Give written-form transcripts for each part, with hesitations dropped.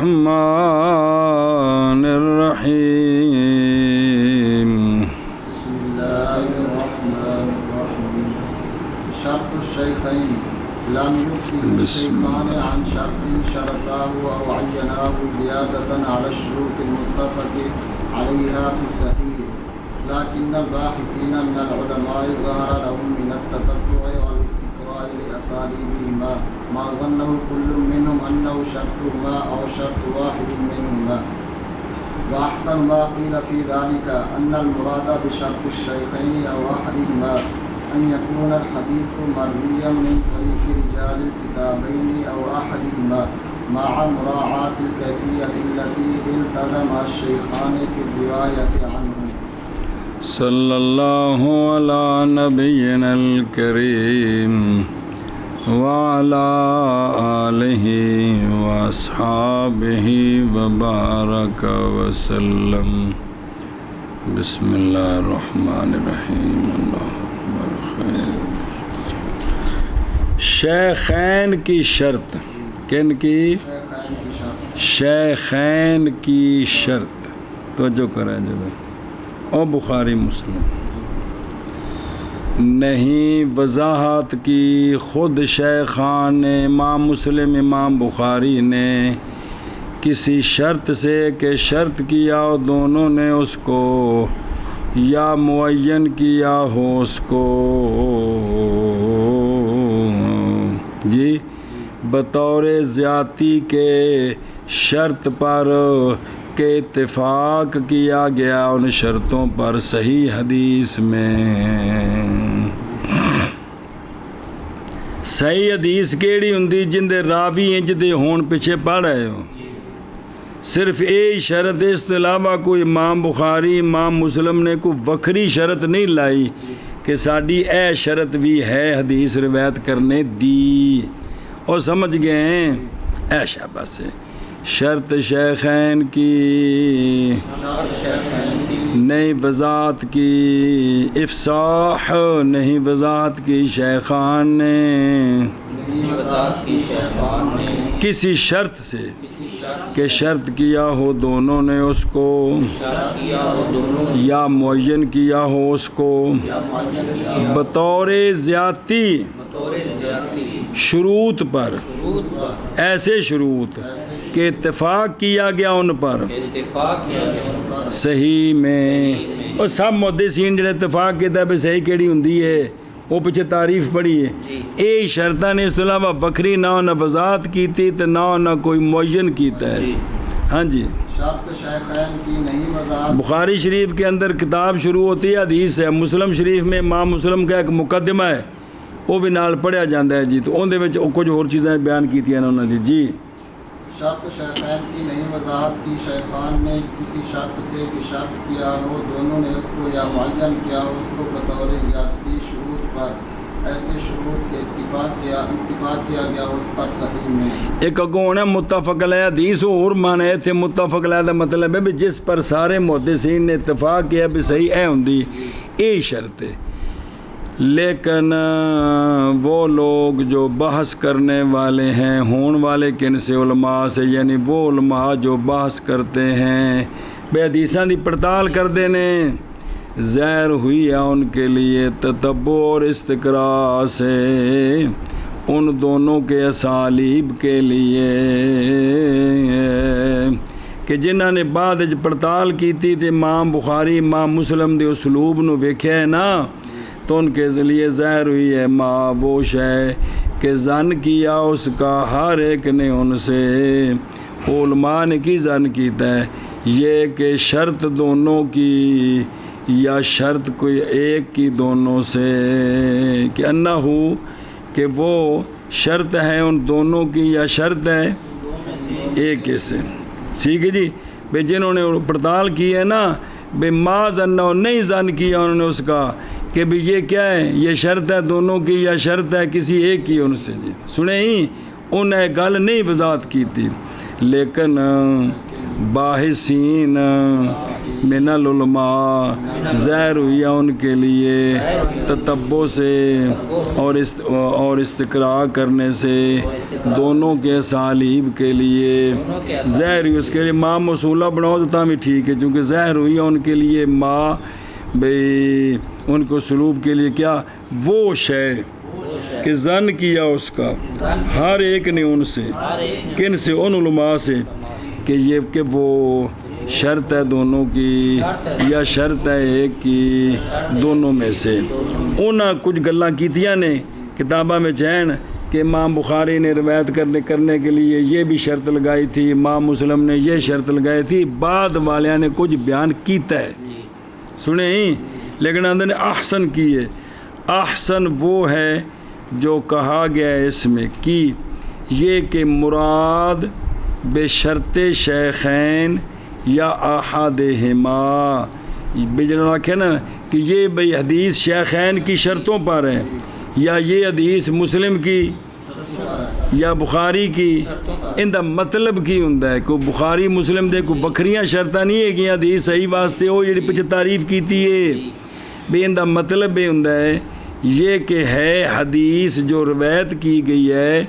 الرحمن الرحیم بسم اللہ الرحمن الرحیم شرط الشیخین لم يفصل الشيخان عن شرط شرطاه أو عيناه زيادة على الشروط المتفق عليها في الصحيح، لكن الباحثين من العلماء ظهر لهم من التتبع والاستقراء لأساليبهما ما ظنه كل منهم أنه شرطهما أو شرط واحد منهما. وأحسن ما قيل في ذلك أن المراد بشرط الشيخين أو أحدهما أن يكون الحديث مرويا من طريق رجال الكتابين أو أحدهما مع مراعاة الكيفية التي التزم الشيخان في الرواية عنه. صلی اللہ علی نبینا الکریم وعلی آلہ واصحابہ وبارک وسلم. بسم اللہ الرحمن الرحیم. اللہ اکبر. شیخین کی شرط. کن کی؟ شیخین کی شرط. توجہ کریں جب اور بخاری مسلم نہیں وضاحت کی خود شیخان نے امام مسلم امام بخاری نے کسی شرط سے کہ شرط کیا ہو دونوں نے اس کو یا معین کیا ہو اس کو جی بطور زیادتی کے شرط پر کہ اتفاق کیا گیا ان شرطوں پر صحیح حدیث میں. صحیح حدیث کیڑی ہوندی جندے راوی انج دے ہون پیچھے پڑھ رہے ہو. صرف یہی شرط ہے، اس کے علاوہ کوئی امام بخاری امام مسلم نے کوئی وکری شرط نہیں لائی کہ ساڈی اے شرط بھی ہے حدیث روایت کرنے دی. اور سمجھ گئے ہیں اے شاباش سے. شرط شیخین کی نہیں وضاحت کی افصاح نہیں وضاحت کی شیخان نے کسی شرط سے کہ شرط کیا ہو دونوں نے اس کو یا معین کیا ہو اس کو بطور زیادتی شروط پر ایسے شروط کہ اتفاق کیا گیا ان پر صحیح میں. اور سب محدثین جڑے اتفاق کیتا ہے صحیح کیڑی ہوندی ہے وہ پیچھے تعریف پڑھی ہے. یہ شرطاں نے اس علاوہ بکری نہ وضاحت کیتی تو نہ کوئی معین کیتا ہے. ہاں جی بخاری شریف کے اندر کتاب شروع ہوتی ہے حدیث ہے. مسلم شریف میں امام مسلم کا ایک مقدمہ ہے وہ بھی نال پڑھیا جاتا ہے جی. تو اندر وچ کچھ اور چیزیں بیان کیتیاں نے انہوں نے جی. شرط شیخین کی نہیں وضاحت کی شیخان نے کسی شرط سے کہ شرط کیا ہو دونوں نے اس کو یا معین کیا ہو اس کو بطور زیادتی شروط پر ایسے شروط کے اتفاق کیا گیا اس پر صحیح میں. ایک اگوں ہے متفق علیہ حدیث اور مانے تھے. متفق علیہ کا مطلب ہے بھی جس پر سارے محدثین نے اتفاق کیا بھی صحیح اے ہوندی یہی شرط ہے. لیکن وہ لوگ جو بحث کرنے والے ہیں ہون والے کن سے علماء سے یعنی وہ علماء جو بحث کرتے ہیں بے حدیثاں دی پڑتال کر دینے ظاہر ہوئی ہے ان کے لیے تتبع اور استقراء سے ان دونوں کے اسالیب کے لیے کہ جنہاں نے بعد پڑتال کی تھی امام بخاری امام مسلم دے اسلوب نو ویکھیا ہے نا تو ان کے ذریعے ظاہر ہوئی ہے ماں وہ شے کہ زن کیا اس کا ہر ایک نے ان سے علماء نے کی زن کیتا ہے یہ کہ شرط دونوں کی یا شرط کوئی ایک کی دونوں سے کہ انہ ہو کہ وہ شرط ہے ان دونوں کی یا شرط ہے ایک سے. ٹھیک ہے جی. بھئی جنہوں نے پڑتال کی ہے نا بھئی ما زنہ نہیں زن کیا انہوں نے اس کا کہ بھی یہ کیا ہے یہ شرط ہے دونوں کی یا شرط ہے کسی ایک کی ان سے جی. سنیں ہی انہیں گل نہیں وضاحت کی تھی لیکن باحثین من العلماء زہر ہوئی ان کے لیے تتبع سے اور استقراء کرنے سے دونوں کے اسالیب کے لیے زہر ہوئی اس کے لیے ماں موصولہ بناؤ تو تاں بھی ٹھیک ہے چونکہ زہر ہوئی ان کے لیے ماں بھئی ان کو اسلوب کے لیے کیا وہ شے کہ زن کیا اس کا ہر ایک نے ان سے کن سے ان علماء سے کہ یہ کہ وہ شرط ہے دونوں کی یا شرط ہے ایک کی دونوں میں سے انہاں کچھ گلاں کیتیاں نے کتابہ میں چین کہ امام بخاری نے روایت کرنے کے لیے یہ بھی شرط لگائی تھی امام مسلم نے یہ شرط لگائی تھی بعد والیاں نے کچھ بیان کیتا ہے سنیں لیکن اندر نے احسن کی ہے احسن وہ ہے جو کہا گیا ہے اس میں کہ یہ کہ مراد بے شرط شیخین یا احدہما بجنا رکھے نا کہ یہ بھئی حدیث شیخین کی شرطوں پر ہے یا یہ حدیث مسلم کی یا بخاری کی ان دا مطلب کی ہوندا ہے کوئی بخاری مسلم دے کوئی بکھریاں شرطاں نہیں ہے کہ حدیث صحیح واسطے ہو جڑی پیچھے تعریف کیتی ہے بھی ان دا مطلب یہ ہوندا ہے یہ کہ ہے حدیث جو روایت کی گئی ہے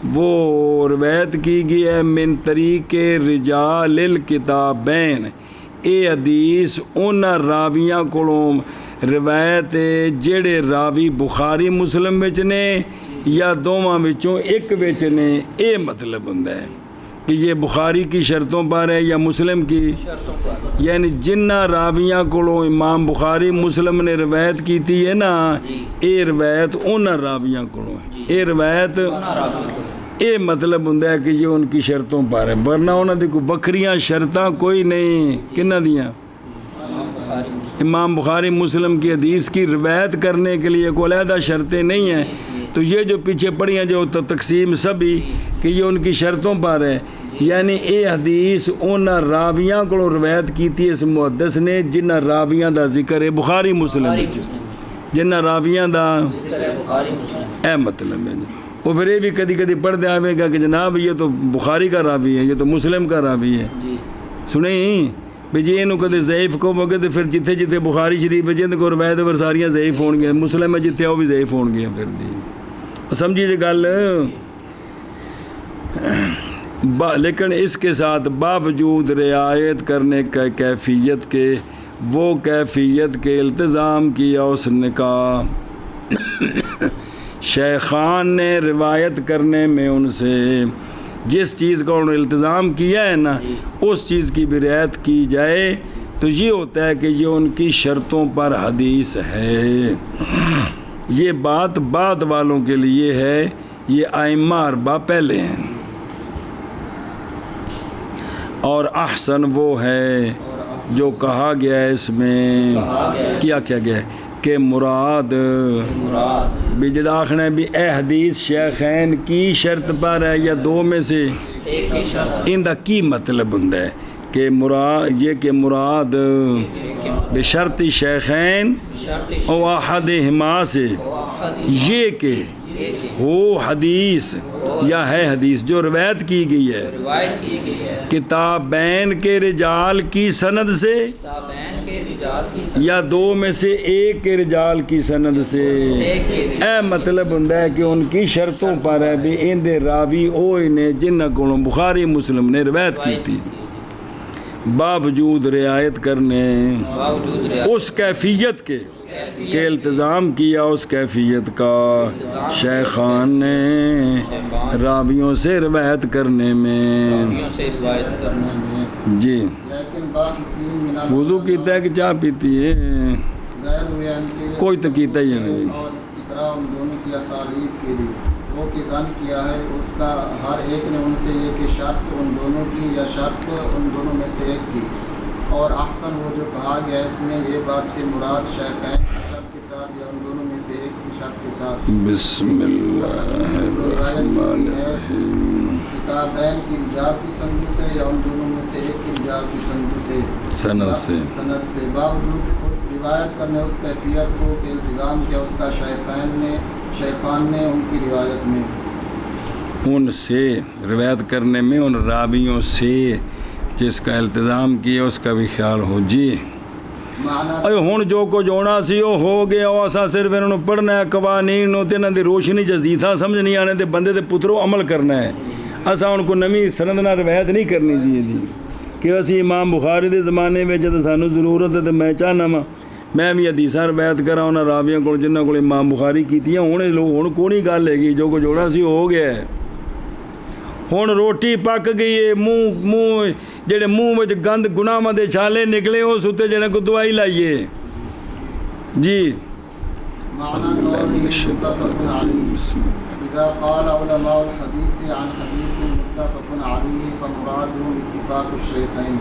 وہ روایت کی گئی ہے من طریق رجال الکتابین اے حدیث ان راویاں کولوں روایت جڑے راوی بخاری مسلم وچ نے یا دوواں وچوں ایک وچ نے اے مطلب ہوندا ہے کہ یہ بخاری کی شرطوں پر ہے یا مسلم کی یعنی جنہ راویاں کولوں امام بخاری مسلم نے روایت کیتی ہے نا اے روایت ان راویاں کولوں ہے اے روایت اے مطلب ہوندا ہے کہ یہ ان کی شرطوں پر ہے ورنہ انہاں دی کوئی بکھریاں شرطاں کوئی نہیں کنہ دیاں امام بخاری مسلم کی حدیث کی روایت کرنے کے لیے کوئی علیحدہ شرطیں نہیں ہیں تو یہ جو پیچھے پڑھی ہیں جو تقسیم سبھی کہ یہ ان کی شرطوں پر ہے یعنی اے حدیث ان راویاں کو روایت کیتی اس محدث نے جنہ راویاں دا ذکر ہے بخاری مسلم جنہ راویاں دا اے مطلب ہے وہ پھر یہ بھی کدی کدی پڑھ دے آوے گا کہ جناب یہ تو بخاری کا راوی ہے یہ تو مسلم کا راوی ہے سنیں بھی جی انہوں کدے ضعیف کو ہوگے تو پھر جتھے جتھے بخاری شریف ہے جن کو روایت پر ساریاں ضعیف ہون گے مسلم ہے جتھے وہ بھی ضعیف ہون گے پھر جی سمجھی جی گل لیکن اس کے ساتھ باوجود رعایت کرنے کا کیفیت کے وہ کیفیت کے التزام کیا اس نے کہا شیخان نے روایت کرنے میں ان سے جس چیز کا انہوں نے التزام کیا ہے نا اس چیز کی بھی رعایت کی جائے تو یہ ہوتا ہے کہ یہ ان کی شرطوں پر حدیث ہے یہ بات بعد والوں کے لیے ہے یہ ائمہ اربعہ پہلے ہیں اور احسن وہ ہے جو کہا گیا ہے اس میں کیا گیا ہے کہ مراد بجڑا آخنا ہے بھی اے حدیث شیخین کی شرط پر ہے یا دو میں سے ان دا کی مطلب ہوندا ہے کہ مراد یہ کہ مراد بشرط شیخین او احدہما سے یہ کہ ہو حدیث یا ہے حدیث جو روایت کی گئی ہے کتابین کے رجال کی سند سے یا دو میں سے ایک کے رجال کی سند سے اے مطلب ہوندا ہے کہ ان کی شرطوں پر ہے بھی ان دے راوی اوہی نے جنہاں کولوں بخاری مسلم نے روایت کی تھی باوجود رعایت کرنے اس کیفیت کے کہ التزام کیا اس کیفیت کا شیخان نے راویوں سے روایت کرنے میں جی وضو کیتا ہے کہ چاہ پیتی ہے کوئی تو کیتا ہی نہیں وہ کسان کیا ہے اس کا ہر ایک نے ان سے یہ کہ شرط ان دونوں کی یا شرط ان دونوں میں سے ایک کی اور احسن وہ جو کہا گیا اس میں یہ بات کہ مراد شیخین کی شرط کے ساتھ یا ان دونوں میں سے ایک کی شرط کے ساتھ بسم اللہ الرحمن الرحیم کتابین کی رجال کی سند سے یا ان دونوں میں سے ایک کی رجال کی سند سے باوجود اس روایت کرنے اس کیفیت کو کہ التزام کیا اس کا شیخان نے ان کی روایت میں ان سے روایت کرنے میں ان راویوں سے جس کا التزام کیا اس کا بھی خیال ہو جی معنی اے ہن جو کچھ ہونا سی وہ ہو گیا وہ اساں صرف انہوں نے پڑھنا ہے قوانین نو تے انہاں دی روشنی جزیتھا سمجھنی آنے تے بندے تے پترو عمل کرنا ہے اساں ان کو نمی سند نہ روایت نہیں کرنی جی کہ اسی امام بخاری دے زمانے میں جد سانو ضرورت ہے تے میں چاہنا میں بھی حدیثاں روایت کراں انہاں راویاں کول جنہاں کول امام بخاری کیتیاں ہن کونی گل ہے جو کچھ ہونا سی ہو گیا ہے ہن روٹی پک گئی ہے منہ جڑے منہ وچ گند گناہاں دے چھالے نکلے اس تے جڑے کو دوائی لائیے جی معنى قوله متفق عليه إذا قال علماء الحديث عن حديث متفق عليه فمرادهم اتفاق الشيخين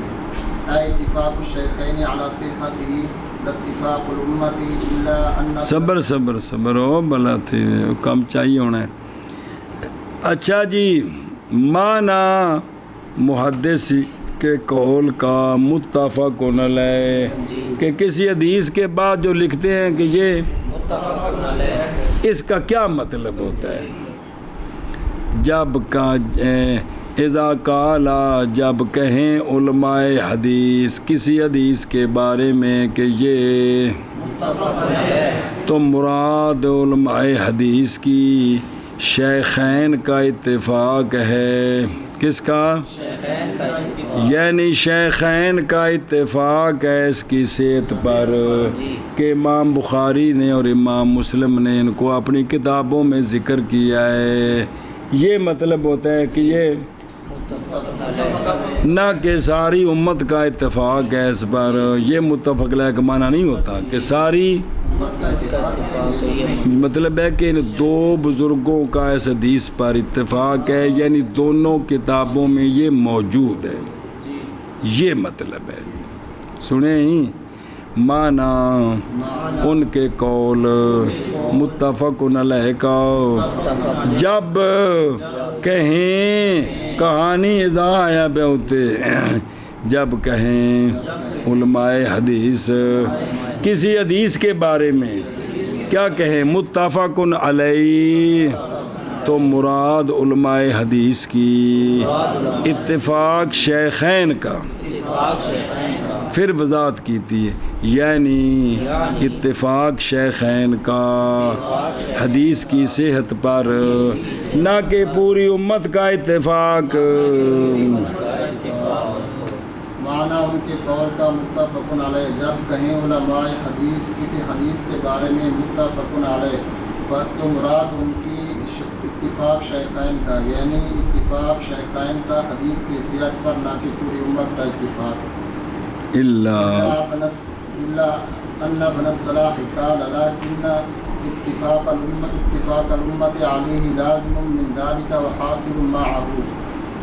أي اتفاق الشيخين على صحته لا اتفاق الأمة إلا أن صبر ہو بلا تھے کم چاہیے ہونا ہے اچھا جی معنی محدث کے قول کا متفق علیہ کہ کسی حدیث کے بعد جو لکھتے ہیں کہ یہ اس کا کیا مطلب ہوتا ہے جب کا اذا قالا جب کہیں علماء حدیث کسی حدیث کے بارے میں کہ یہ تو مراد علماء حدیث کی شیخین کا اتفاق ہے کس کا یعنی شیخین کا اتفاق ہے اس کی صحت پر کہ امام بخاری نے اور امام مسلم نے ان کو اپنی کتابوں میں ذکر کیا ہے یہ مطلب ہوتا ہے کہ یہ نہ کہ ساری امت کا اتفاق ہے اس پر یہ متفق علیہ کا معنی نہیں ہوتا کہ ساری مطلب ہے کہ ان دو بزرگوں کا اس حدیث پر اتفاق ہے یعنی دونوں کتابوں میں یہ موجود ہے یہ مطلب ہے سنیں معنی ان کے قول متفق علیہ کا جب کہیں کہانی اذا آیا پہ ہوتے جب کہیں علماء حدیث کسی حدیث کے بارے میں کیا کہیں متفق علیہ تو مراد علماء حدیث کی اتفاق شیخین کا پھر وضاحت کیتی ہے یعنی اتفاق شیخین کا حدیث کی صحت پر نہ کہ پوری امت کا اتفاق معنی ان کے قول کا متفق علیہ جب کہیں علماء حدیث کسی حدیث کے بارے میں متفق علیہ تو مراد ان کی اتفاق شیخین کا یعنی اتفاق شیخین کا حدیث کی صحت پر نہ کہ پوری امت کا اتفاق إلا أن ابن الصلاح قال لكن اتفاق الأمة عليه لازم من ذلك وحاصل معه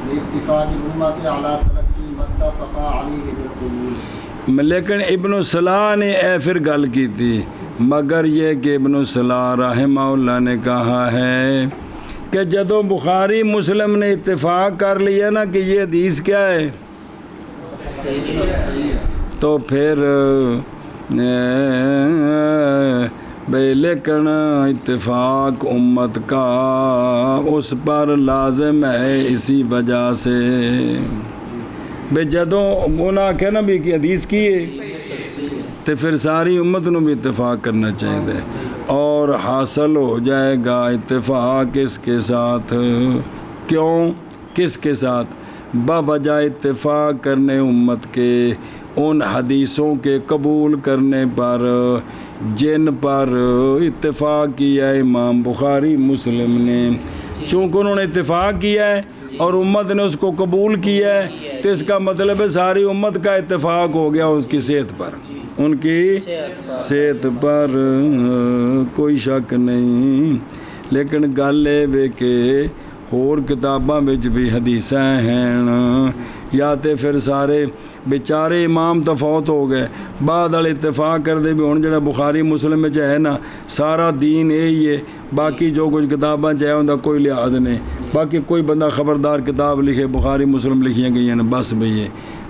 لاتفاق الأمة على تلقي ما اتفق عليه بالقبول لیکن ابن الصلاح نے پھر گل کی تھی مگر یہ کہ ابن الصلاح رحمہ اللہ نے کہا ہے کہ جدوں بخاری مسلم نے اتفاق کر لیا نا کہ یہ حدیث کیا ہے تو پھر بے لیکن اتفاق امت کا اس پر لازم ہے اسی وجہ سے بے جدوں انہاں کہ نا بھی کہ حدیث کی ہے تو پھر ساری امت نو بھی اتفاق کرنا چاہیے اور حاصل ہو جائے گا اتفاق اس کے ساتھ کیوں کس کے ساتھ بوجہ اتفاق کرنے امت کے ان حدیثوں کے قبول کرنے پر جن پر اتفاق کیا ہے امام بخاری مسلم نے چونکہ انہوں نے اتفاق کیا ہے اور امت نے اس کو قبول کیا ہے تو اس کا مطلب ہے ساری امت کا اتفاق ہو گیا اس کی صحت پر ان کی صحت پر کوئی شک نہیں لیکن گل ہے کہ اور کتاباں وچ بھی حدیثاں ہیں یا تے پھر سارے بیچارے امام تفوت ہو گئے بعد والے اتفاق کر دے بھی ہن جڑا بخاری مسلم وچ ہے نا سارا دین یہی ہے باقی جو کچھ کتاباں چ ہے اوندا کوئی لحاظ نہیں باقی کوئی بندہ خبردار کتاب لکھے بخاری مسلم لکھیاں گئی ہیں بس بھئی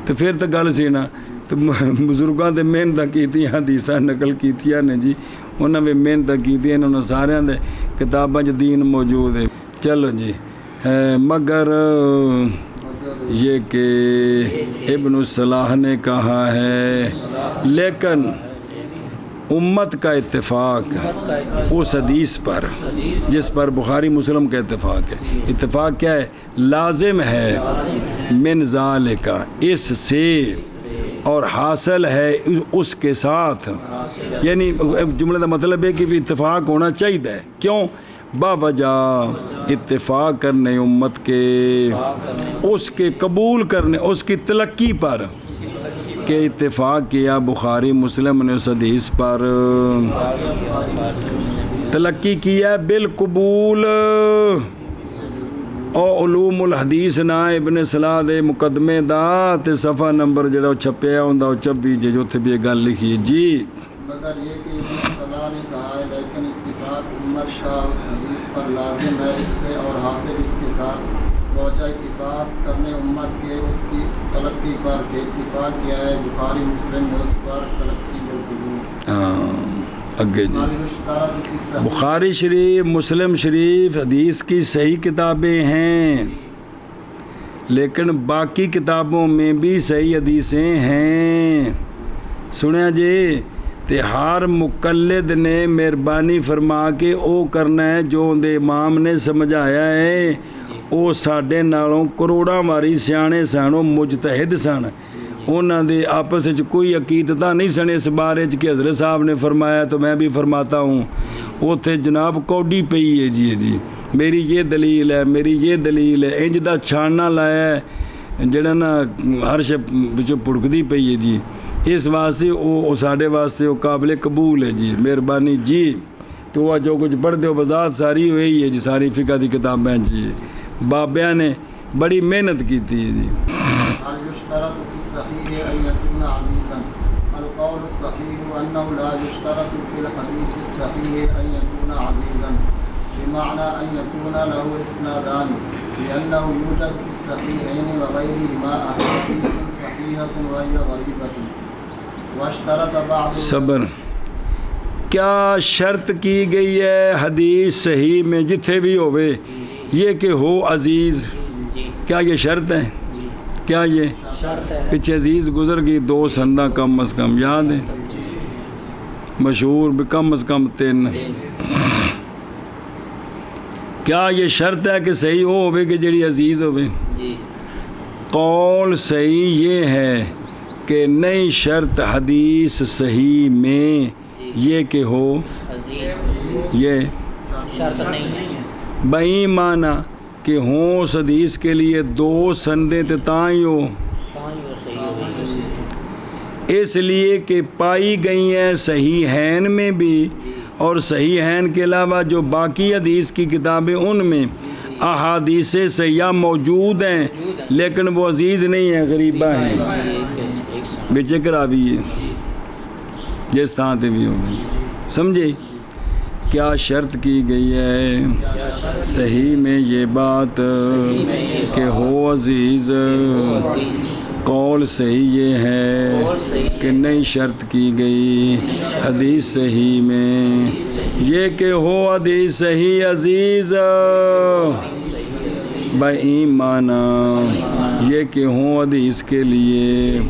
تو پھر تو گل سی نا تو بزرگاں تے محنت کیتیاں حدیثاں نقل کیتیاں نے جی انہاں بھی محنت کیتیاں انہاں ساریاں دے کتاباں چ دین موجود ہے چلو جی مگر یہ کہ ابن الصلاح نے کہا ہے، لیکن امت کا اتفاق اس حدیث پر جس پر بخاری مسلم کا اتفاق ہے، اتفاق کیا ہے؟ لازم ہے من ذالک، اس سے، اور حاصل ہے اس کے ساتھ، یعنی جملے کا مطلب ہے کہ اتفاق ہونا چاہیے. کیوں؟ باوجہ اتفاق کرنے امت کے، اس کے قبول کرنے، اس کی تلقی پر، کہ اتفاق کیا بخاری مسلم نے اس حدیث پر، تلقی کیا بالقبول. او علوم الحدیث نا ابن صلاح دے مقدمے دا تے صفحہ نمبر جڑا چھپیا ہوندا او چھپی جے جو تے بھی گل لکھی ہے. جی مگر یہ کہ ابن صلاح نے کہا ہے لیکن اتفاق امت کا اس حدیث پر لازم ہے، اس سے اور حاصل اس کے ساتھ پہنچا اتفاق کرنے امت کے اس کی تلقی پر، کہ اتفاق کیا ہے بخاری مسلم نے اس پر تلقی بالقبول. اگے جی، بخاری شریف مسلم شریف حدیث کی صحیح کتابیں ہیں، لیکن باقی کتابوں میں بھی صحیح حدیثیں ہیں. سنیا جی، تے ہر مقلد نے مہربانی فرما کے او کرنا ہے جو اندے امام نے سمجھایا ہے. او ساڈے نالوں کروڑاں واری سیانے سن، او مجتہد سن، انہاں دے آپس وچ کوئی عقیدتاں نہیں سن اس بارے کہ حضرت صاحب نے فرمایا تو میں بھی فرماتا ہوں. اوتھے جناب کوڈی پئی ہے جی میری یہ دلیل ہے، میری یہ دلیل ہے، انج دا چھاننا لایا ہے جڑا نا ہر شے وچوں پڑکدی پئی ہے جی. اس واسطے او ساڈے واسطے او قابل قبول ہے جی. مہربانی جی. تو جو کچھ پڑھ دے وضاحت ساری ہوئی ہے جی، ساری فقہ دی کتابیں جی، بابیاں نے بڑی محنت کی تھی جی. يشترط في الصحيح أن يكون عزيزا. القول الصحيح أنه لا يشترط في الحديث الصحيح أن يكون عزيزا، بمعنى أن يكون له إسنادان، لأنه يوجد في الصحيحين وغيرهما أحاديث صحيحة وهي غريبة. واشترط بعض صبر. کیا شرط کی گئی ہے حدیث صحیح میں جتھے بھی ہوئے یہ کہ ہو عزیز؟ کیا یہ شرط ہے؟ کیا یہ پیچھے عزیز گزر گئی 2 سندہ کم از کم یاد ہے، مشہور بھی کم از کم 3. کیا یہ شرط ہے کہ صحیح ہو ہوئے کہ جڑی عزیز ہوئے؟ قول صحیح یہ ہے کہ نہیں شرط حدیث صحیح میں یہ کہ ہو عزیز، یہ شرط نہیں ہے. بئی معنی کہ ہوں اس حدیث کے لیے 2 سندیں تے تاں ہی ہو، اس لیے کہ پائی گئی ہیں صحیحین میں بھی، اور صحیحین کے علاوہ جو باقی حدیث کی کتابیں ان میں احادیث صحیحہ موجود ہیں، لیکن وہ عزیز نہیں ہیں، غریبہ ہیں، بے چکرا بھی ہے جس طرح تے بھی ہو. سمجھے؟ کیا شرط کی گئی ہے صحیح میں یہ بات کہ ہو عزیز؟ قول صحیح یہ ہے کہ نہیں شرط کی گئی حدیث صحیح میں یہ کہ ہو حدیث صحیح عزیز، بایمان یہ کہ ہوں حدیث کے لیے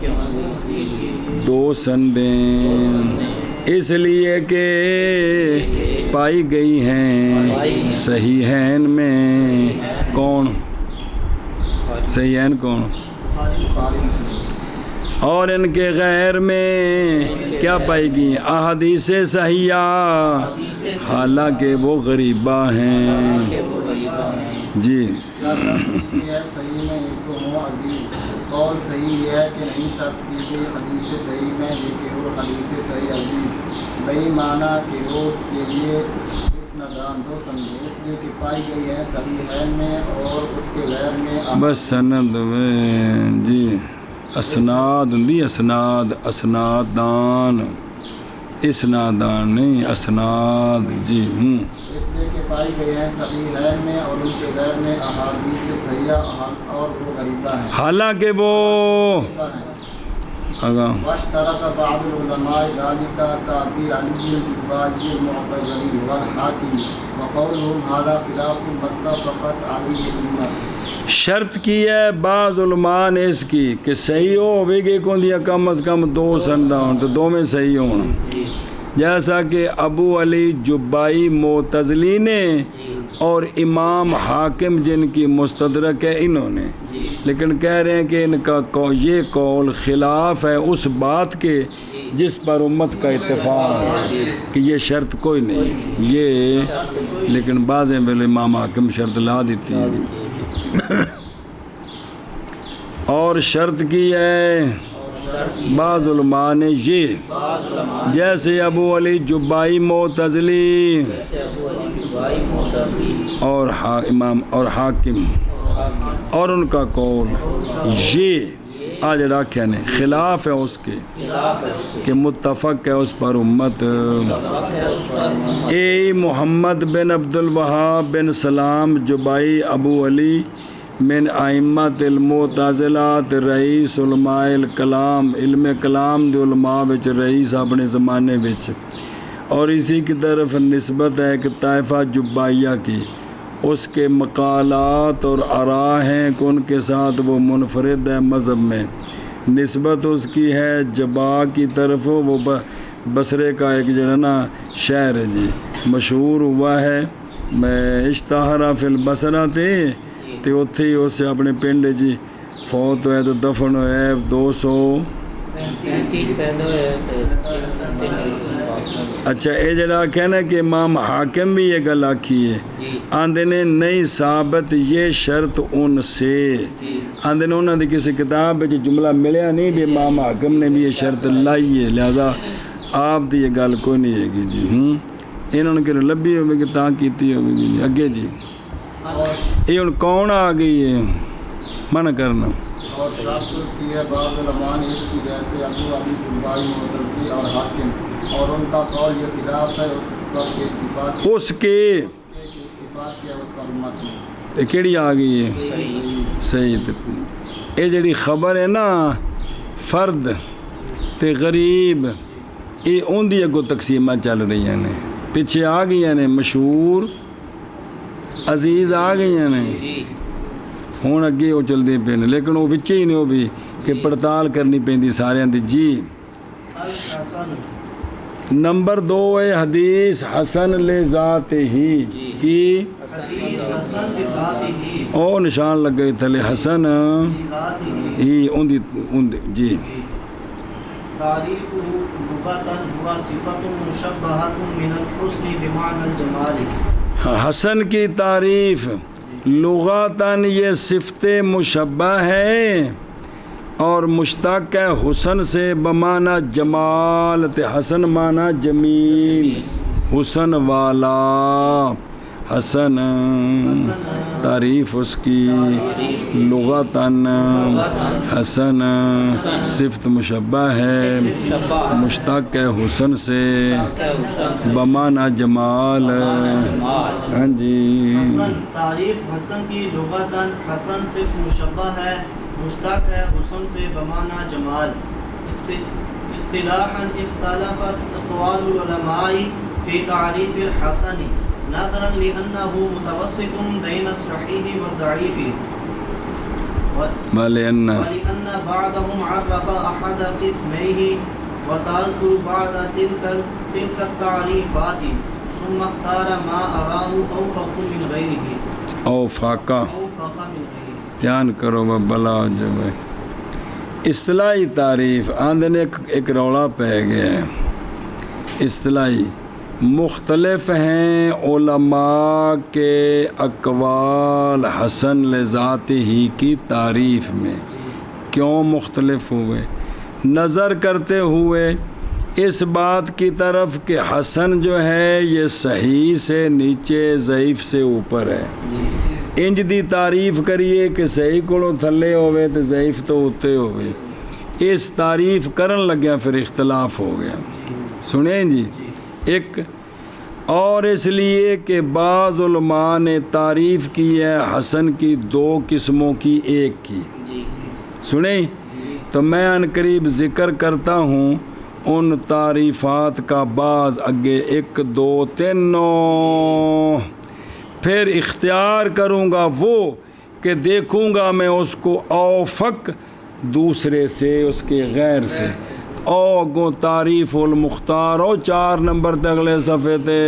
2 سندیں، اس لیے کہ پائی گئی ہیں صحیحین میں. کون صحیحین؟ کون؟ اور ان کے غیر میں کیا پائی گئی؟ احادیث صحیحہ، حالانکہ وہ غریبہ ہیں. جی صحیح میں یہ تو ہو عزیز. قول صحیح یہ ہے کہ نہیں شرط کی گئی حدیث صحیح میں یہ کہ وہ حدیث صحیح عزیز، بئی معنی کہ وہ اس کے لیے اسنادان 2 سندیں، اس لیے کہ پائی گئی ہے صحیحین میں اور اس کے غیر میں. بس سند میں جی اسناد دی، اسنادان نہیں اسناد جی. اس لیے کہ پائی گئی ہیں صحیحین میں اور اس کے غیر میں احادیث صحیحہ اور وہ غریبہ ہیں، حالانکہ وہ آگاہ واشترط بعض العلماء ذلك كأبي علي الجبائي المعتزلي والحاكمي وقولهم هذا خلاف ما اتفقت عليه الأمة. شرط کی ہے بعض علماء نے اس کی کہ صحیح ہوئے گے کون دیا کم از کم 2 سندہ ہوں تو 2 میں صحیح ہوں، جیسا کہ ابو علی جبائی معتزلی نے اور امام حاکم جن کی مستدرک ہے انہوں نے، لیکن کہہ رہے ہیں کہ ان کا یہ قول خلاف ہے اس بات کے جس پر امت کا اتفاق ہے کہ یہ شرط کوئی نہیں یہ، لیکن بعض پہلے امام حاکم شرط لا دیتی ہے اور شرط کی ہے بعض علماء نے یہ، جیسے ابو علی جبائی معتزلی اور امام اور حاکم اور ان کا قول یہ آج رکھے نے خلاف ہے اس کے کہ متفق ہے اس پر امت. اے محمد بن عبد الوہاب بن سلام جبائی ابو علی من ائمت المعتزلات رئیس علماء الکلام، علم کلام دے علماء وچ رئیس اپنے زمانے وچ، اور اسی کی طرف نسبت ہے کہ طائفہ جبائیہ کی اس کے مقالات اور آراء ہیں کہ ان کے ساتھ وہ منفرد ہے مذہب میں، نسبت اس کی ہے جبا کی طرف، وہ بصرے کا ایک جو ہے نا شہر ہے جی، مشہور ہوا ہے میں اشتہارہ فی البصرہ تھے تے اتھے ہی اسے اپنے پنڈ جی فوت ہوئے تو دفن ہوئے 200 اچھا اے جڑا کہنا کہ امام حاکم بھی یہ گل آکھی ہے، آندے نے نہیں ثابت یہ شرط ان سے، آندے نے انہوں نے کسی کتاب میں جملہ ملیا نہیں بھی امام حاکم نے بھی یہ شرط لائی ہے، لہذا آپ دی یہ گل کوئی نہیں ہے گی جی. انہوں نے کہ لبی ہوئے کہ تاں کیتی ہوئے گی جی. اگے جی یہ ان کون آ گئی ہے منع کرنا اور شرط کی ہے بعض علماء نے اس کی جیسے ابو علی جبائی معتزلی اور حاکم، اور ان کا قول یہ خلاف ہے اس پر کے اتفاق اس کے اتفاق کیا اس پر امت نے. کیڑی آ گئی ہے صحیح. یہ جڑی خبر ہے نا فرد تے غریب یہ ان دی اگوں تقسیمہ چل رہی ہیں نے، پیچھے آ گئی ہیں نے، مشہور عزیز آ گئی ہیں نے، ہوں اگے وہ چلتے پے نے، لیکن وہ بچے ہی نے وہ بھی کہ پڑتال کرنی پیندی سارے دی. جی نمبر 2 ہے حدیث حسن لذات ہی کی او نشان لگ گئی تھلے حسن ہی ان جی. تعریفہ لغتاً ہوا صفت مشبہۃ من الحسن بمعنى الجمال. حسن کی تعریف لغتاً یہ صفت مشبہ ہے اور مشتق ہے حسن سے بمعنی جمال، تے حسن معنی جمیل، حسن والا. حسن تعریف اس کی لغتاً حسن صفت مشبہ ہے مشتق ہے حسن سے بمعنی جمال. ہاں جی حسن تعریف حسن کی لغتاً حسن صفت مشبہ ہے مشتق ہے حسن سے بمعنی جمال. اصطلاحاً اختلفت اقوال العلماء فی تعریف الحسن نظراً لأنه متوسط بین الصحیح والضعیف ولأن بعضهم عرف أحد قسميه وسأذكر بعض تلك التعريفات ثم اختار ما أراه أوفق من غيره. اوفاق دھیان کرو بلا جب اصطلاحی تعریف آندے نے ایک رولا پہ گیا ہے. اصطلاحی مختلف ہیں علماء کے اقوال حسن لذات ہی کی تعریف میں. کیوں مختلف ہوئے؟ نظر کرتے ہوئے اس بات کی طرف کہ حسن جو ہے یہ صحیح سے نیچے ضعیف سے اوپر ہے. انج دی تعریف کریے کہ صحیح کو تھلے ہوئے تو ضعیف تو ہوتے ہوئے، اس تعریف کرن لگیا پھر اختلاف ہو گیا. سنیں جی ایک اور اس لیے کہ بعض علماء نے تعریف کی ہے حسن کی 2 قسموں کی ایک کی. سنیں تو میں ان قریب ذکر کرتا ہوں ان تعریفات کا بعض اگے 1 2 3 پھر اختیار کروں گا وہ کہ دیکھوں گا میں اس کو اوفق دوسرے سے اس کے غیر سے او گو تعریف المختار او 4 نمبر تے اگلے صفحے تے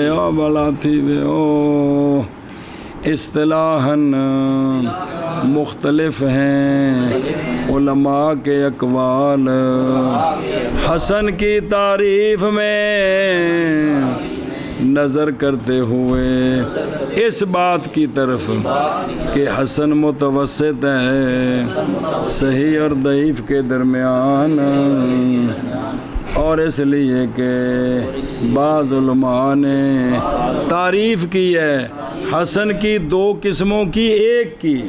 او بلا تھی وے او اصطلاحاً مختلف ہیں علماء کے اقوال حسن کی تعریف میں نظر کرتے ہوئے اس بات کی طرف کہ حسن متوسط ہے صحیح اور ضعیف کے درمیان اور اس لیے کہ بعض علماء نے تعریف کی ہے حسن کی 2 قسموں کی ایک کی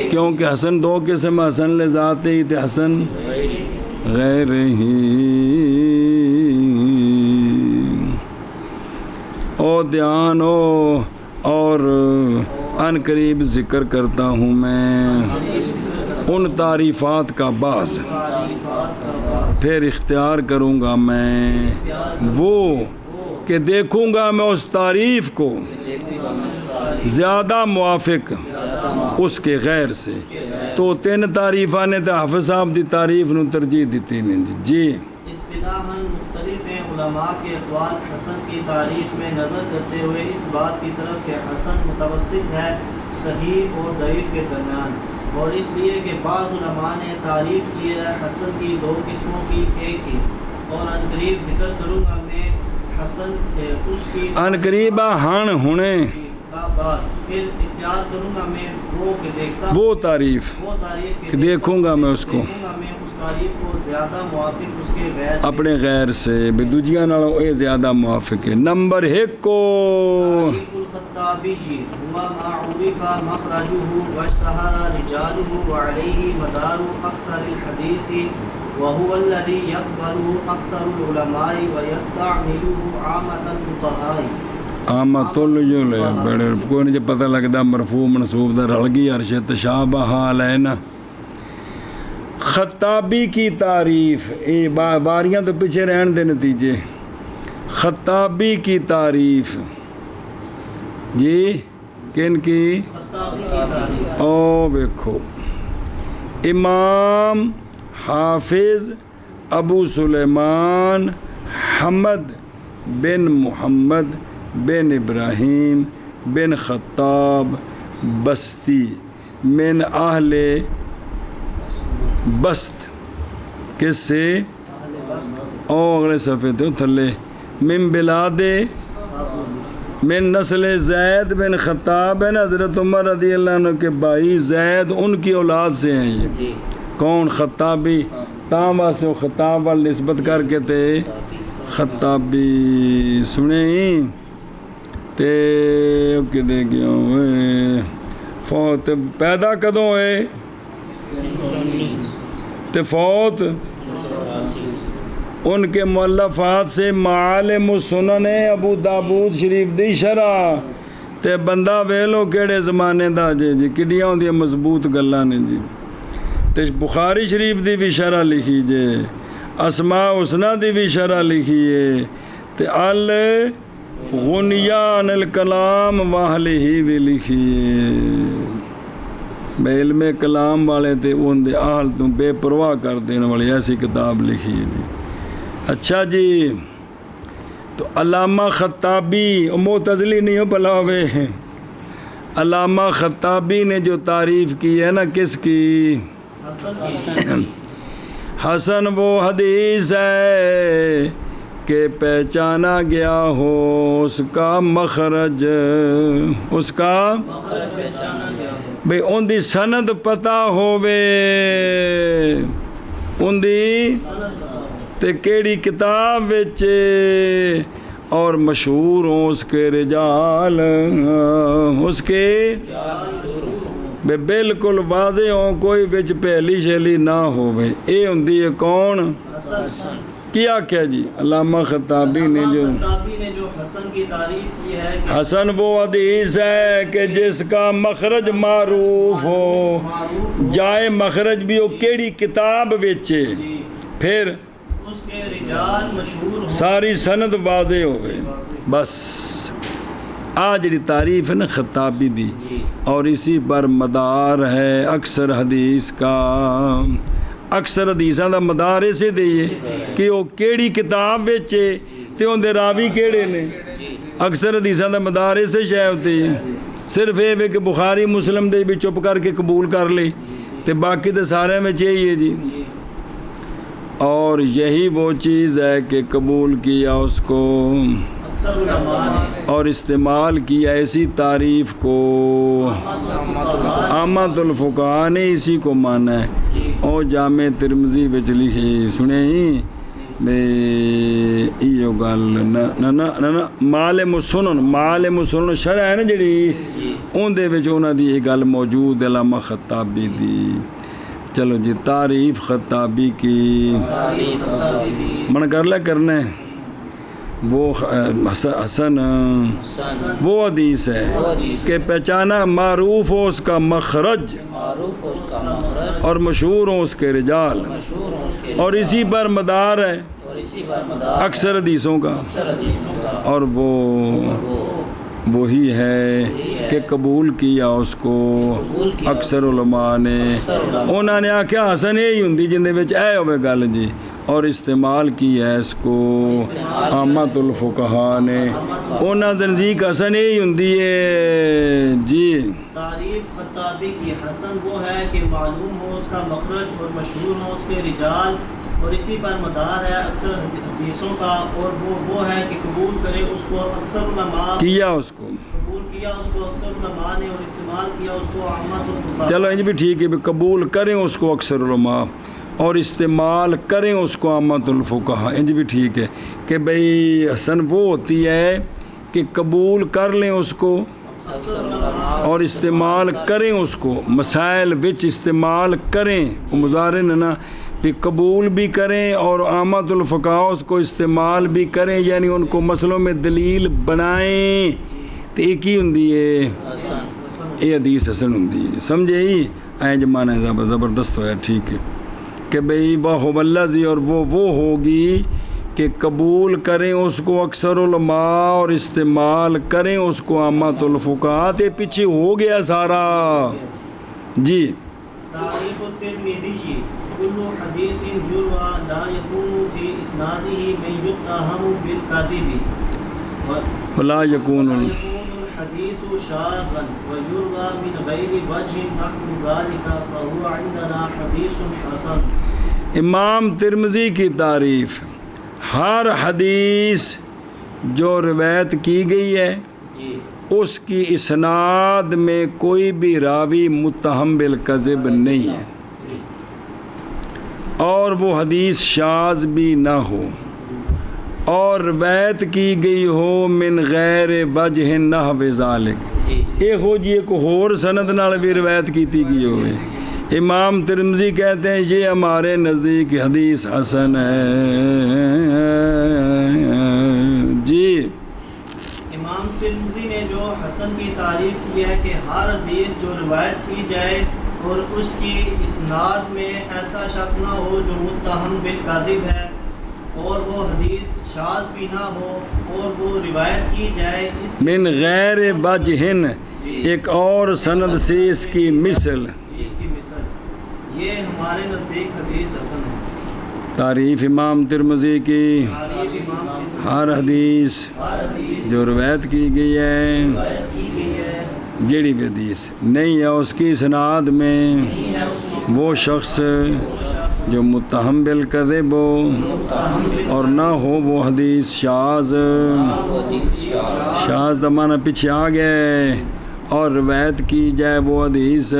کیونکہ حسن 2 قسم حسن لذاتی تھے حسن غیر ہی او دھیان ہو اور ان قریب ذکر کرتا ہوں میں ان تعریفات کا بعض پھر اختیار کروں گا میں وہ کہ دیکھوں گا میں اس تعریف کو زیادہ موافق اس کے غیر سے تو 3 تعریفاں نے تو حافظ صاحب دی تعریف نو ترجیح دیتی نہیں جی اصطلاحاً مختلف علماء کے اقوال حسن کی تعریف میں نظر کرتے ہوئے اس بات کی طرف کہ حسن متوسط ہے صحیح اور ضعیف کے درمیان اور اس لیے کہ بعض علماء نے تعریف کی ہے حسن کی 2 قسموں کی ایک ہی اور ان قریب ذکر کروں گا میں حسن اس کی ان قریب ہن ہونے کا بعض پھر اختیار کروں گا میں وہ کہ دیکھتا وہ تعریف کہ دیکھوں گا میں اس کو تعریف کو زیادہ موافق اس کے غیر سے اپنے غیر سے بھی دوجیاں نالوں اے زیادہ موافق ہے نمبر 1 کو تعریف الخطابی ہوا ما عرف مخرجه واشتهر رجاله وعليه مدار اکثر الحدیث وهو الذي يقبله اکثر العلماء ويستعمله عامة الفقهاء آمت الجل بڑے کوئی نہیں پتہ لگتا مرفوع منصوب دا رل گئی عرش تشابہ حال ہے نا خطابی کی تعریف باریاں تو پیچھے رہن دے نتیجے خطابی کی تعریف جی کن کی او دیکھو امام حافظ ابو سلیمان حمد بن محمد بن ابراہیم بن خطاب بستی من اہل بست کس سے او اگلے صفحے تو تھلے من بلاد من نسل زید بن خطاب ہے نا حضرت عمر رضی اللہ عنہ کے بھائی زید ان کی اولاد سے ہیں یہ کون خطابی تام واسے خطاب وال نسبت کر کے تے خطابی سنیں تے کہ دے گیا ہوئے فوت پیدا کدوں ہوئے تے فوت ان کے مؤلفات سے معالم السنن ابو داود شریف دی شرح تے بندہ ویلو کیڑے زمانے دا جی کڈیاں ہوندیاں مضبوط گلاں نے جی تے بخاری شریف دی بھی شرح لکھی جے اسماء حسنہ دی بھی شرح لکھی ہے تے غنیان الکلام واہلہی بھی لکھی ہے بے علم کلام والے تے ان دے آہل تو بے پرواہ کر دینے والی ایسی کتاب لکھی ہے جی اچھا جی تو علامہ خطابی معتزلی نہیں ہو بلا ہوئے ہیں علامہ خطابی نے جو تعریف کی ہے نا کس کی حسن وہ حدیث ہے کہ پہچانا گیا ہو اس کا مخرج اس کا بھئی ان دی سند پتہ ہووے ان دی تے کیڑی کتاب وچ اور مشہور ہوں اس کے رجال اس کے بے بالکل واضح ہوں کوئی وچ پہلی شیلی نہ ہووے اے ہندی ہے کون کیا کیا جی علامہ خطابی نے خطابی نے جو حسن کی تعریف کی ہے کہ حسن وہ حدیث ہے کہ جس کا مخرج معروف ہو، جائے مخرج بھی ہو کیڑی کتاب وچے، جی پھر اس کے رجال مشہور ہوں، ساری سند واضح ہوئے، بس جڑی تعریف ہے نا خطابی دی، اور اسی پر مدار ہے اکثر حدیث کا، اکثر حدیثاں دا مدار اسے دئیے کہ وہ کیڑی کتاب وچے تے ان دے راوی کیڑے نے، اکثر حدیثاں دا مدار اسے شے ہوتی ہے، صرف یہ کہ بخاری مسلم دے بھی چپ کر کے قبول کر لے تے باقی تے سارے میں چاہیے جی، اور یہی وہ چیز ہے کہ قبول کیا اس کو اکثر علماء نے اور استعمال کیا اسی تعریف کو، عامۃ الفقہاء نے اسی کو مانا ہے، اور جامع ترمذی وچ لکھی سنے ایو گل نہ معالم سنن شرح ہے نا جڑی اون دے وچ انہاں دی یہ گل موجود علامہ خطابی دی۔ چلو جی تعریف خطابی کی من کر لے کرنا ہے، وہ حسن وہ حدیث ہے کہ پہچانا معروف ہو اس کا مخرج اور مشہور ہو اس کے رجال، اور اسی پر مدار ہے اکثر حدیثوں کا، اور وہ وہی ہے کہ قبول کیا اس کو اکثر علماء نے، انہوں نے آکھیا حسن یہی ہوندی جن دے وچ اے ہوے گل جی، اور استعمال کیا ہے اس کو عامۃ الفقہاء نے، انہاں دے نزدیک حسن یہی ہوندی ہے جی۔ تعریف خطابی کی حسن وہ ہے کہ معلوم ہو اس کا مخرج اور مشہور ہو اس کے رجال، اور اسی پر مدار ہے اکثر حدیثوں کا، اور وہ ہے کہ قبول کرے اس کو اکثر علماء کیا اس کو قبول کیا اس کو اکثر علماء نے، اور استعمال کیا اس کو عامۃ الفقہاء۔ چلو انج بھی ٹھیک ہے، بھی قبول کریں اس کو اکثر علماء اور استعمال کریں اس کو عامۃ الفقہاء، انج بھی ٹھیک ہے کہ بھئی حسن وہ ہوتی ہے کہ قبول کر لیں اس کو اور استعمال کریں اس کو، مسائل وچ استعمال کریں، وہ مضارع ہے نا، بھی قبول بھی کریں اور عامۃ الفقہاء اس کو استعمال بھی کریں، یعنی ان کو مسئلوں میں دلیل بنائیں، تو ایک ہی ہوندی ہے یہ حدیث حسن ہوندی ہے، سمجھے ہی اے جمانہ زبردست ہویا، ٹھیک ہے کہ بھئی وہ والذی، اور وہ ہوگی کہ قبول کریں اس کو اکثر علماء اور استعمال کریں اس کو عامۃ الفقہاء، تے پیچھے ہو گیا سارا جی۔ تعریف الترمذی کل حدیث جروا لا یکون فی اسنادہ من یتهم بالکذب ولا یکون الحدیث شاذا وجروا من غیر وجہ نحو ذلك فهو عندنا حدیث حسن۔ امام ترمذی کی تعریف، ہر حدیث جو روایت کی گئی ہے اس کی اسناد میں کوئی بھی راوی متہم بالکذب نہیں ہے، اور وہ حدیث شاذ بھی نہ ہو، اور روایت کی گئی ہو من غیر وجہ نحو ذالک، ایک ہو جی ایک اور سند نال بھی روایت کیتی گئی ہوئے، امام ترمذی کہتے ہیں یہ ہمارے نزدیک حدیث حسن ہے جی۔ امام ترمذی نے جو حسن کی تعریف کی ہے کہ ہر حدیث جو روایت کی جائے اور اس کی اسناد میں ایسا شخص نہ ہو جو متہم بالکذب ہے، اور وہ حدیث شاذ بھی نہ ہو، اور وہ روایت کی جائے اس کی من غیر وجہ، ایک اور سند سے اس کی مثل، اس کی مثل، یہ ہمارے نزدیک حدیث حسن ہے۔ تعریف امام ترمذی کی، تعریف امام ترمذی ہر حدیث ہر حدیث جو روایت کی گئی ہے، روایت کی گئی ہے، جیڑی بھی حدیث نہیں ہے اس کی اسناد میں وہ شخص جو متہم بالکذب ہو اور نہ ہو وہ حدیث شاذ، شاذ دا معنی پیچھے آ گئے، اور روایت کی جائے وہ حدیث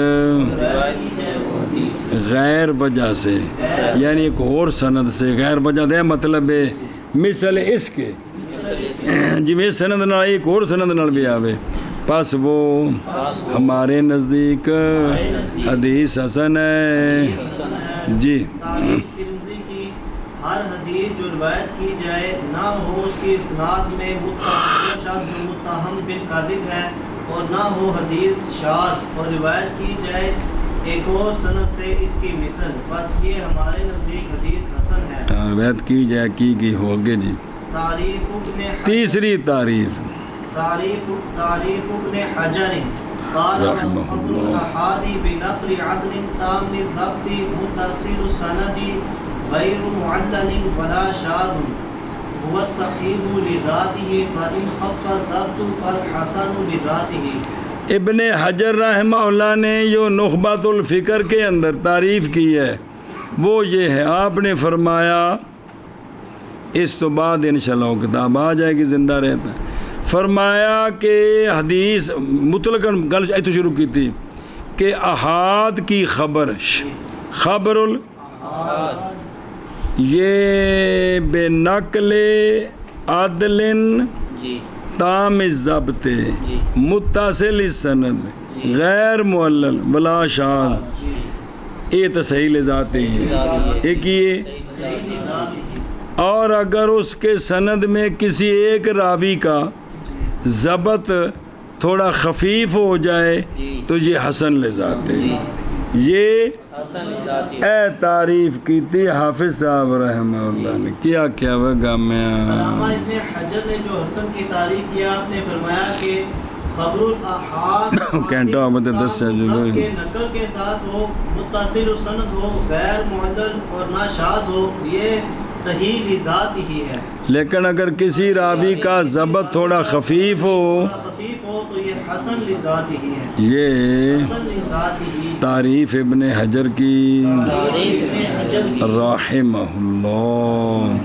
غیر وجہ سے، یعنی ایک اور سند سے، غیر وجہ دے مطلب ہے مثل اس کے جی میں سند نال ایک اور سند نال بھی آوے، پس وہ ہمارے نزدیک حدیث حسن ہے جی۔ تعریف ترمذی کی ہر حدیث حدیث جو روایت کی جائے نہ ہو اس کی اسناد میں متهم شخص جو متهم بالکذب ہے، اور نہ ہو حدیث شاذ اور روایت کی جائے ایک اور سند سے اس کی مثل، بس یہ ہمارے نزدیک حدیث حسن ہے۔ روایت کی جائے کی ہوگے جی۔ تعریف ابن حجر، تیسری تعریف تعریف ابن حجر قال رحمہ ابن اللہ الاحادی بنقل عدل تام الضبط متصل السند غیر معلل ولا شاذ هو الصحیح لذاته فإن خف الضبط فالحسن لذاته۔ ابن حجر رحمہ اللہ نے جو نخبۃ الفکر کے اندر تعریف کی ہے وہ یہ ہے، آپ نے فرمایا، اس تو بعد انشاءاللہ وہ کتاب آ جائے گی زندہ رہتا ہے، فرمایا کہ حدیث مطلقاً گل ایتھوں شروع کی تھی کہ احاد کی خبر خبر یہ بے نقل عدل تام الضبط متصل السند غیر معلل ولا شاذ، یہ تو صحیح لذاتی ہے ایک یہ، اور اگر اس کے سند میں کسی ایک راوی کا ضبط تھوڑا خفیف ہو جائے تو یہ حسن لذاتی ہے۔ یہ اے تعریف کی تھی حافظ صاحب رحمہ اللہ نے، کیا کیا وگا میں علامہ ابن حجر نے جو حسن کی تعریف کیا، آپ نے فرمایا کہ خبر الاحاد گھنٹہ آمد 10 سے جو کے نقل کے ساتھ ہو، متصل السند ہو، غیر معلل اور نہ شاذ ہو، یہ صحیح لذات ہی ہے۔ لیکن اگر کسی راوی کا ضبط تھوڑا خفیف ہو تو یہ حسن لذات ہی ہے، یہ حسن لذات ہی۔ تعریف ابن حجر کی رحمہ اللہ،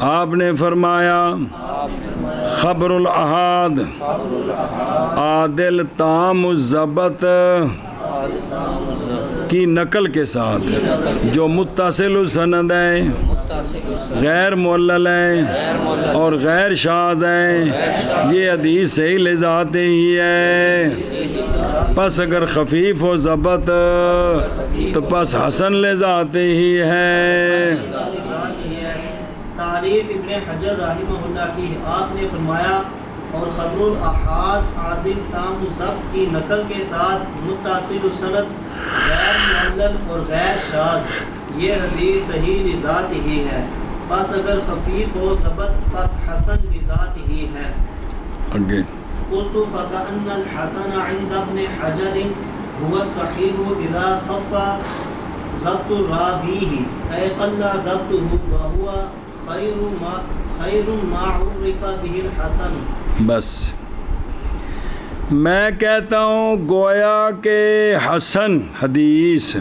آپ نے فرمایا خبر الاحاد عادل تام الضبط کی نقل کے ساتھ جو متصل السند ہے، غیر معلل ہے اور غیر شاذ ہے، یہ حدیث صحیح لذات ہی ہے۔ پس اگر خفیف ہو ضبط تو پس حسن لذات ہی ہے۔ تعریف ابن حجر رحمہ اللہ کی، آپ نے فرمایا اور خبر الاحاد عادل تام الضبط کی نقل کے ساتھ متصل السند غیر معلل اور غیر شاذ، یہ حدیث صحیح لذات ہی ہے، بس اگر خفیف ہو ضبط پس حسن لذات ہی ہے۔ آگے قلت فكأن الحسن عند ابن حجر هو الصحيح إذا خف ضبط راويه أي قل ضبطه وهو خير ما عرف به الحسن۔ بس میں کہتا ہوں گویا کہ حسن حدیث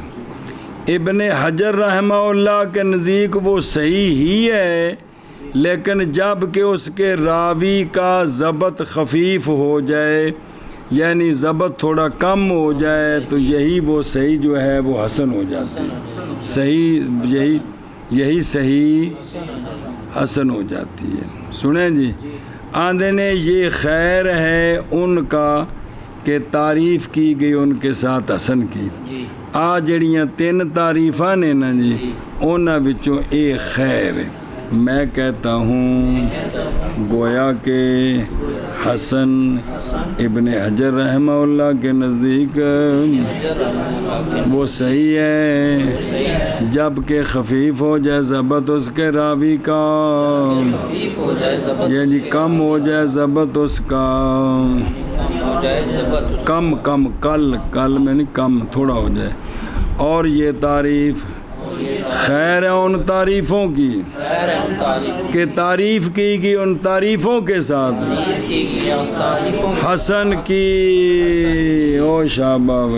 ابن حجر رحمہ اللہ کے نزدیک وہ صحیح ہی ہے، لیکن جب کہ اس کے راوی کا ضبط خفیف ہو جائے، یعنی ضبط تھوڑا کم ہو جائے، تو یہی وہ صحیح جو ہے وہ حسن ہو جاتی ہے، صحیح یہی صحیح حسن ہو جاتی ہے۔ سنیں جی، آندھے نے یہ خیر ہے ان کا کہ تعریف کی گئی ان کے ساتھ حسن کی، آ جڑیاں 3 تعریفاں نے نا جی، انہاں وچوں ایک خیر ہے۔ میں کہتا ہوں گویا کہ حسن ابن حجر رحمہ اللہ کے نزدیک وہ صحیح ہے جب کہ خفیف ہو جائے ضبط اس کے راوی کا، یعنی کم ہو جائے ضبط اس کا، کم کل میں نہیں کم تھوڑا ہو جائے۔ اور یہ تعریف خیر ہے ان تعریفوں کی کہ تعریف کی گئی ان تعریفوں کے ساتھ حسن کی۔ او شاباب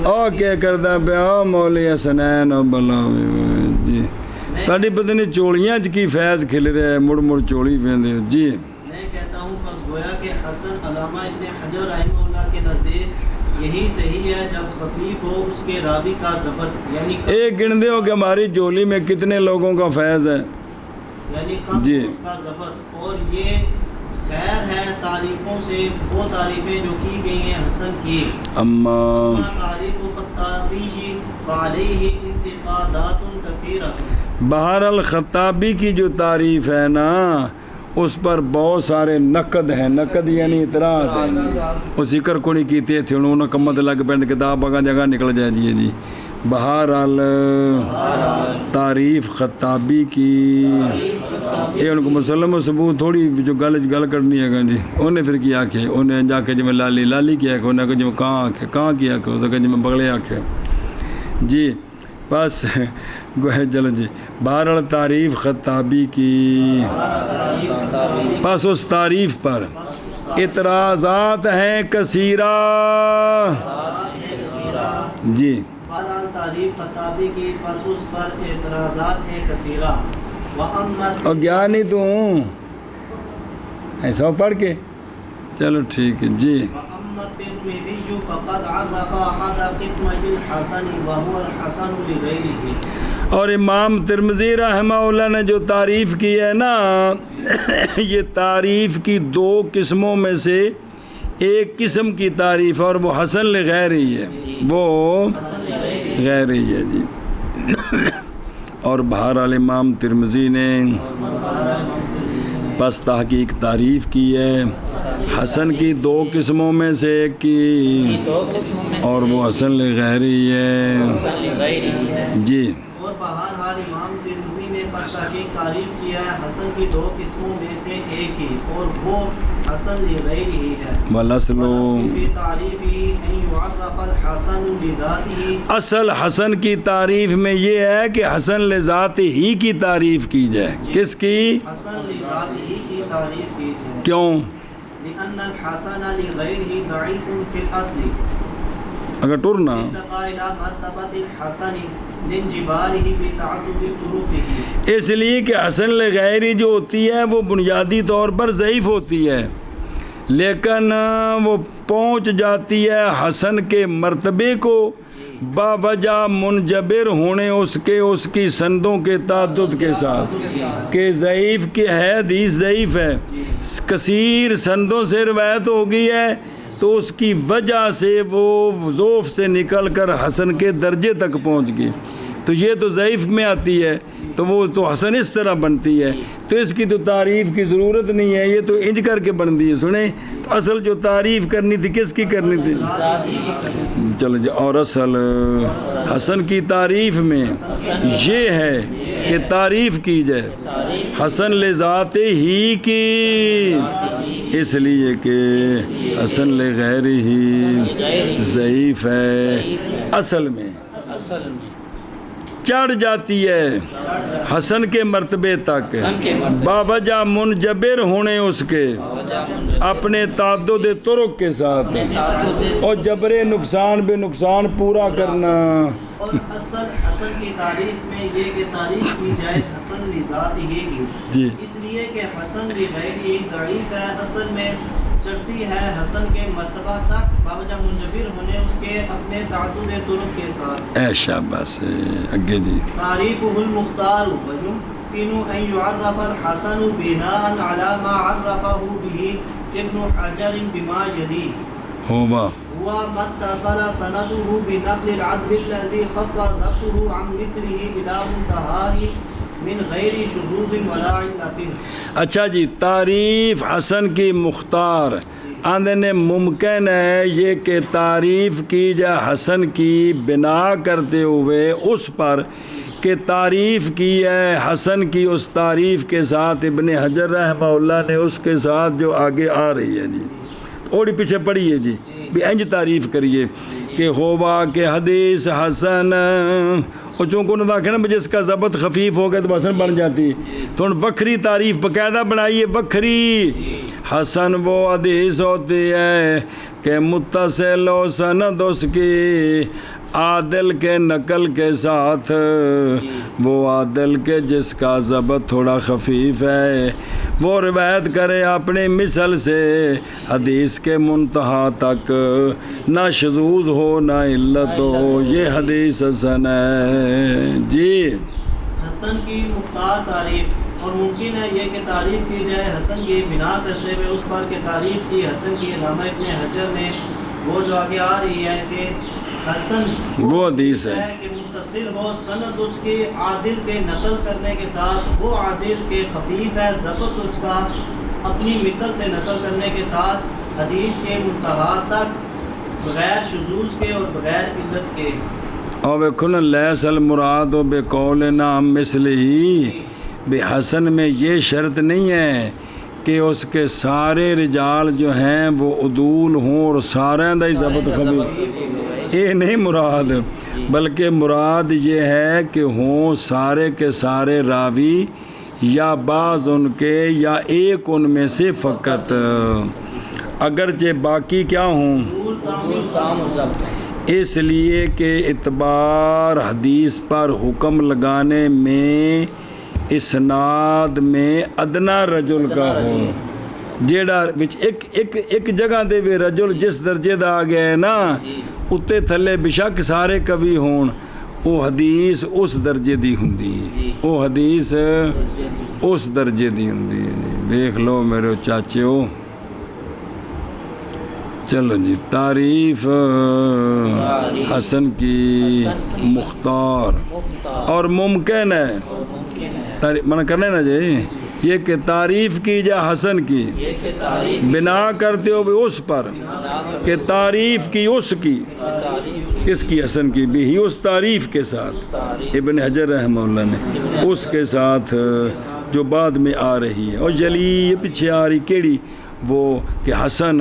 او کیا کرتا پیا مولی حسنین و بلاوی جی، تاڑی پتہ نہیں چوڑیاں کی فیض کھل رہا ہے، مڑ چوڑی پہندے جی۔ میں کہتا ہوں بس گویا کہ حسن علامہ ابن حجر رحمہ اللہ کے نزدیک یہی صحیح ہے جب خفیف ہو اس کے راوی کا ضبط، یعنی ایک گن دے ہو کہ ہماری جولی میں کتنے لوگوں کا فیض ہے، یعنی کم جی اس کا ضبط۔ اور یہ خیر ہے تعریفوں سے وہ تعریفیں جو کی گئی ہیں حسن کی۔ اما تعریف خطابی فعلیہ انتقادات کثیرۃ، بہرحال خطابی کی جو تعریف ہے نا اس پر بہت سارے نقد ہیں، نقد یعنی اعتراض ہیں، وہ ذکر کو نہیں کیتے تھے انہوں نے کمت لگ پینڈ کتاب اگاں جگہ نکل جائے جی بہرحال تعریف خطابی کی یہ ان کو مسلم و ثبوت تھوڑی جو گل کرنی ہے گا جی انہیں پھر کیا آکھے انہیں جا کے جی میں لالی کیا کہ انہیں جی میں کہاں آکھے کہاں کیا کہ اسے جی میں بغلے آکھے جی بس چلو جی بہرحال تعریف خطابی کی بس اس تعریف پر اعتراضات ہیں کثیرہ جی بہرحال تعریف خطابی کی پس اس پر اعتراضات ہیں کثیرہ اور گیان ہی تو ہوں ایسا پڑھ کے چلو ٹھیک ہے جی الترمذی فقد عرف احد قسمي الحسن وهو الحسن لغيره اور امام ترمذی رحمہ اللہ نے جو تعریف کی ہے نا یہ تعریف کی دو قسموں میں سے ایک قسم کی تعریف اور وہ حسن لغیر ہی ہے وہ غیر ہی ہے جی اور بہرحال امام ترمذی نے پس تحقیق تعریف کی ہے حسن کی دو قسموں میں سے ایک کی اور وہ حسن لغیر ہی ہے جی اور بہرحال امام ترمذی نے پس تحقیق تعریف کیا ہے حسن کی دو قسموں میں سے ایک ہی اور وہ حسن لغیر ہی ہے والاصل فی تعریفہ ان یعرف الحسن لذاتہ اصل حسن کی تعریف میں یہ ہے کہ حسن لذات ہی کی تعریف کی جائے کس کی حسن لذاتہ کی تعریف کی جائے کیوں لأن الحسن لغیرہ ضعیف فی الاصل اگر ٹرنا انتقال الى مرتبۃ الحسن لانجبارہ بتعدد طرقہ اس لیے کہ حسن لغیری جو ہوتی ہے وہ بنیادی طور پر ضعیف ہوتی ہے لیکن وہ پہنچ جاتی ہے حسن کے مرتبے کو باوجہ منجبر ہونے اس کی سندوں کے تعدد کے ساتھ کہ ضعیف کی ہے حدیث ضعیف ہے کثیر سندوں سے روایت ہو گئی ہے تو اس کی وجہ سے وہ ضعف سے نکل کر حسن کے درجے تک پہنچ گئی تو یہ تو ضعیف میں آتی ہے تو وہ تو حسن اس طرح بنتی ہے تو اس کی تو تعریف کی ضرورت نہیں ہے یہ تو انج کر کے بنتی ہے سنیں تو اصل جو تعریف کرنی تھی کس کی کرنی تھی چلو جی اور اصل حسن کی تعریف میں یہ ہے کہ تعریف کی جائے حسن لذات ہی کی اس لیے کہ حسن لغیر ہی ضعیف ہے اصل میں چڑھ جاتی ہے حسن کے مرتبے تک باوجہ منجبر ہونے اس کے اپنے تعدد طرق کے ساتھ اور جبر نقصان بے نقصان پورا کرنا اور اصل حسن کی تعریف میں یہ کہ تعریف کی جائے حسن لذات ہی کی جی اس لیے کہ حسن لغیرہ ضعیف ہے اصل میں چڑھتی ہے حسن کے مرتبہ تک باوجہ منجبر ہونے اس کے اپنے تعدد طرق کے ساتھ اے شاباش اگے جی تعریفہ المختار ويمكن ان يعرف الحسن بناء على ما عرفه به ابن حجر بما يلي ہوا هو ما اتصل سنده بنقل العدل الذي خف ضبطه عن مثله الى منتهاه من غیر شذوذ ولا علت اچھا جی تعریف حسن کی مختار آندھنے ممکن ہے یہ کہ تعریف کی جائے حسن کی بنا کرتے ہوئے اس پر کہ تعریف کی ہے حسن کی اس تعریف کے ساتھ ابن حجر رحمہ اللہ نے اس کے ساتھ جو آگے آ رہی ہے جی تھوڑی پیچھے پڑھیے جی بھی انج تعریف کریے کہ ہوا کہ حدیث حسن اور چونکہ انہوں نے کہا نا جس کا ضبط خفیف ہو گیا تو حسن بن جاتی تو ان وکھری تعریف باقاعدہ بنائیے وکھری حسن وہ حدیث ہوتی ہے کہ متصل و سند اس کی عادل کے نقل کے ساتھ وہ عادل کے جس کا ضبط تھوڑا خفیف ہے وہ روایت کرے اپنے مثل سے حدیث کے منتہا تک نہ شذوذ ہو نہ علت ہو یہ حدیث حسن ہے جی حسن کی مختار تعریف اور ممکن ہے یہ کہ تعریف کی جائے حسن کی بنا کرتے ہوئے اس پر کہ تعریف کی حسن کی علامہ ابن حجر نے وہ جو آگے آ رہی ہے کہ حسن وہ حدیث ہے کہ متصل ہو سند اس کی عادل کے نقل کرنے کے ساتھ، وہ عادل کے خفیف ہے ضبط اس کا اپنی مثل سے نقل کرنے کے ساتھ، حدیث کے منتہا تک بغیر شذوذ کے اور بغیر علت کے۔ اور بکن لیس المراد و بقولنا مثل ہی، بے حسن میں یہ شرط نہیں ہے کہ اس کے سارے رجال جو ہیں وہ عدول ہوں اور سارے دا ہی ضبط خفیف، یہ نہیں مراد، بلکہ مراد یہ ہے کہ ہوں سارے کے سارے راوی یا بعض ان کے یا ایک ان میں سے فقط، اگرچہ باقی کیا ہوں، اس لیے کہ اعتبار حدیث پر حکم لگانے میں اسناد میں ادنا رجل کا ہو، جیڑا وچ ایک جگہ دے وے رجل جس درجے دا آ گیا ہے نا، اتے تھلے بشک سارے کبھی ہون، وہ حدیث اس درجے دی ہوندی ہے، وہ حدیث اس درجے دی ہوندی ہے۔ دیکھ لو میرے چاچیو، چلو جی، تعریف حسن کی مختار اور ممکن ہے، منع کرنا ہے نا جی، یہ کہ تعریف کی جا حسن کی، بنا کرتے ہو بھی اس پر کہ تعریف کی اس کی، کس کی؟ حسن کی، بھی اس تعریف کے ساتھ، ابن حجر رحمہ اللہ نے اس کے ساتھ جو بعد میں آ رہی ہے، اور جلی یہ پیچھے آ رہی کیڑی، وہ کہ حسن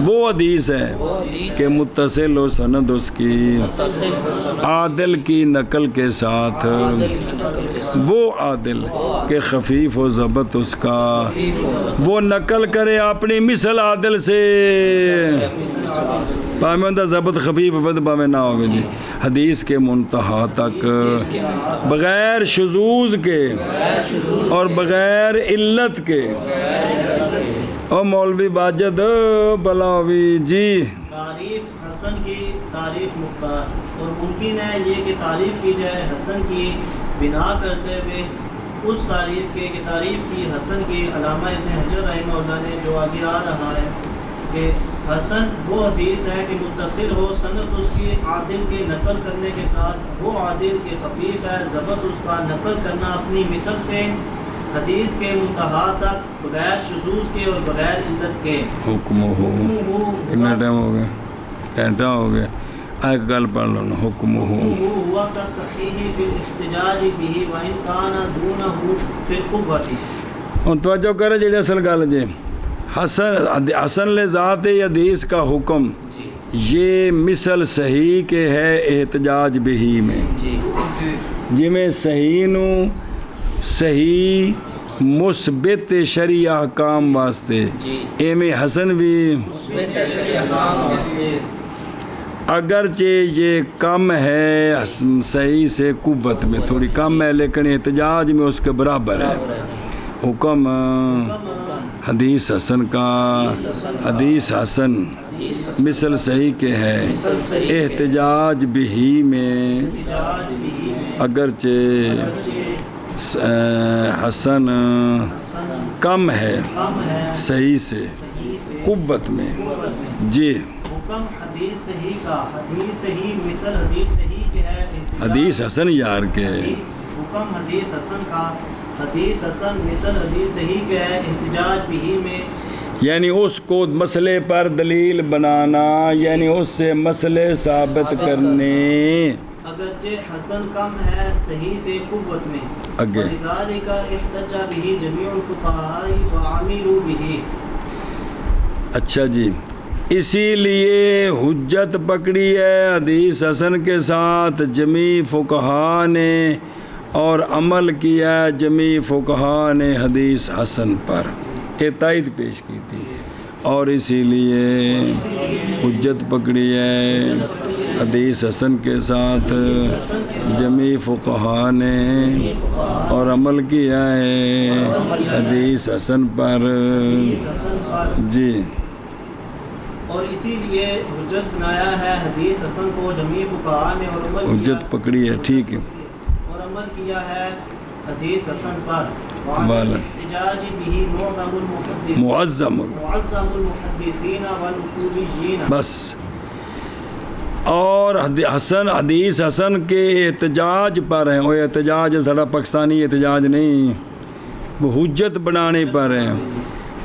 وہ حدیث ہے کہ متصل و سند اس کی عادل کی نقل کے ساتھ، وہ عادل کہ خفیف و ضبط اس کا، وہ نقل کرے اپنی مثل عادل سے، پامیں اندہ ضبط خفیف ود پامیں نہ ہوگی جی، حدیث کے منتہا تک بغیر شذوذ کے اور بغیر علت کے۔ او مولوی باجد بلاوی جی، تعریف حسن کی تعریف مختار، اور ممکن ہے یہ کہ تعریف کی جائے حسن کی بنا کرتے ہوئے اس تعریف کے کہ تعریف کی حسن کی، علامہ ابن حجر رحمہ اللہ نے جو آگے آ رہا ہے کہ حسن وہ حدیث ہے کہ متصل ہو سند اس کی عادل کے نقل کرنے کے ساتھ، وہ عادل کے خفیف ہے ضبط اس کا نقل کرنا اپنی مثل سے، حدیث کے منتہا تک بغیر شذوذ کے اور بغیر علت کے۔ حکم ہو کتنا ٹائم ہو گیا؟ گھنٹہ ہو گیا، ایک گل پڑھ لو نا، حکم ہو ہوا کا صحیح فی الاحتجاج بھی وان کان دونہ فی القوۃ۔ اور توجہ کرے جی، اصل گل جی، حسن لذات حدیث کا حکم یہ مثل صحیح کے ہے احتجاج بہی میں، جی میں صحیح نو صحیح مثبت شرعی احکام واسطے، ایمیں حسن بھی اگرچہ یہ کم ہے صحیح سے قوت میں تھوڑی کم ہے، لیکن احتجاج میں اس کے برابر ہے حکم حدیث حسن کا۔ حدیث حسن مثل صحیح کے ہے احتجاج بہی میں، اگرچہ حسن کم ہے صحیح سے قوت میں جی۔ حکم حدیث صحیح کا، حدیث صحیح مثل حدیث صحیح کے ہے، حدیث حسن یار کے حکم حدیث حسن کا، حدیث حسن مثل حدیث صحیح کے ہے احتجاج بھی میں، یعنی اس کو مسئلے پر دلیل بنانا، یعنی اس سے مسئلے ثابت کرنے، اگرچہ حسن کم ہے صحیح سے قوت میں، اگے لذالک احتج به جمیع الفقہاء وعملوا به۔ اچھا جی، اسی لیے حجت پکڑی ہے حدیث حسن کے ساتھ جمیع فقہاء نے، اور عمل کیا جمیع فقہاء نے حدیث حسن پر، یہ تائید پیش کی تھی، اور اسی لیے حجت پکڑی ہے حدیث حسن کے ساتھ جمیع فقہاء نے، اور عمل کیا ہے حدیث حسن پر جی۔ اور اسی لیے حجت بنایا ہے حدیث حسن کو جمیع فقہاء نے، اور عمل حجت پکڑی ہے، ٹھیک ہے، اور عمل کیا ہے حدیث حسن پر، والا احتجاج به معظم المحدثین والاصولیین۔ بس اور حدیث حسن کے احتجاج پر ہیں. وہ احتجاج سارا پاکستانی احتجاج نہیں، وہ حجت بنانے پر ہیں.